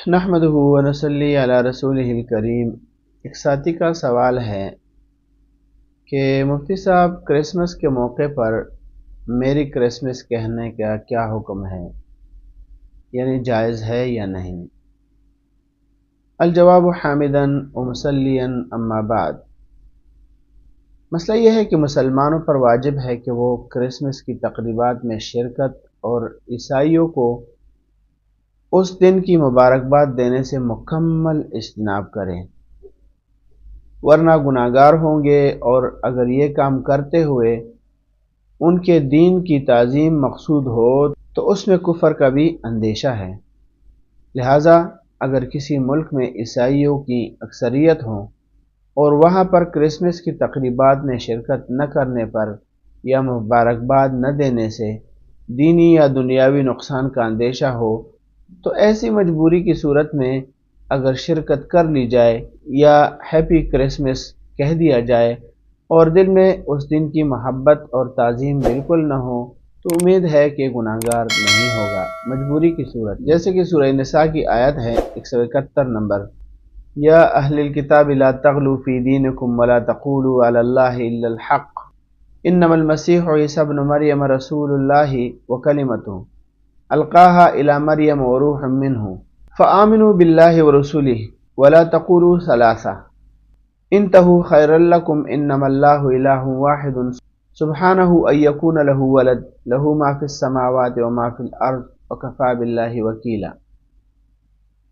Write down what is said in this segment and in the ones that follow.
نحمدہ ونصلی علی رسولہ الکریم۔ ایک ساتھی کا سوال ہے کہ مفتی صاحب کرسمس کے موقع پر میری کرسمس کہنے کا کیا حکم ہے، یعنی جائز ہے یا نہیں؟ الجواب حامداً ومصلیاً اما بعد۔ مسئلہ یہ ہے کہ مسلمانوں پر واجب ہے کہ وہ کرسمس کی تقریبات میں شرکت اور عیسائیوں کو اس دن کی مبارکباد دینے سے مکمل اجتناب کریں، ورنہ گناہگار ہوں گے، اور اگر یہ کام کرتے ہوئے ان کے دین کی تعظیم مقصود ہو تو اس میں کفر کا بھی اندیشہ ہے۔ لہٰذا اگر کسی ملک میں عیسائیوں کی اکثریت ہوں اور وہاں پر کرسمس کی تقریبات میں شرکت نہ کرنے پر یا مبارکباد نہ دینے سے دینی یا دنیاوی نقصان کا اندیشہ ہو تو ایسی مجبوری کی صورت میں اگر شرکت کر لی جائے یا ہیپی کرسمس کہہ دیا جائے اور دل میں اس دن کی محبت اور تعظیم بالکل نہ ہو تو امید ہے کہ گناہگار نہیں ہوگا مجبوری کی صورت، جیسے کہ سورہ نساء کی آیت ہے 171 نمبر، یا اہل الکتاب لا تغلوا فی دینکم ولا تقولوا علی اللہ الا الحق انما المسیح عیسی ابن مریم رسول اللہ وکلمتہ القاها الى مریم وروح منہ فآمنوا باللہ ورسولہ ولا تقولوا ثلاثہ انتہوا خیرا لکم انما اللہ الہ واحد سبحانہ ان یکون لہ ولد لہ ما فی السماوات وما فی الارض وکفی باللہ وکیلا۔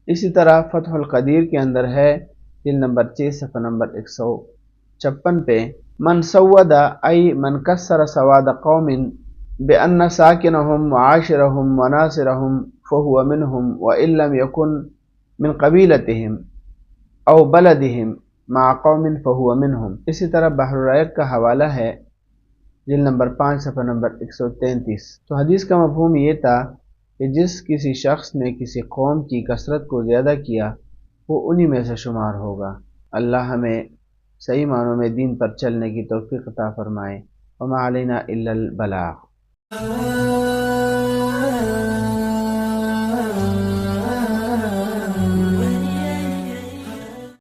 اسی طرح فتح القدیر کے اندر ہے جلد نمبر 6 صفحہ نمبر 156 پہ، من سود ای من کسر سواد قوم بأن ساکنہم وعاشرہم وناصرہم فہو منہم وان لم یکن من قبیلتہم او بلدہم مع قوم فہو منہم۔ اسی طرح بحر الرائق کا حوالہ ہے جلد نمبر 5 صفحہ نمبر 133۔ تو حدیث کا مفہوم یہ تھا کہ جس کسی شخص نے کسی قوم کی کثرت کو زیادہ کیا وہ انہی میں سے شمار ہوگا۔ اللہ ہمیں صحیح معنوں میں دین پر چلنے کی توفیق عطا فرمائے۔ وما علینا الا البلاغ۔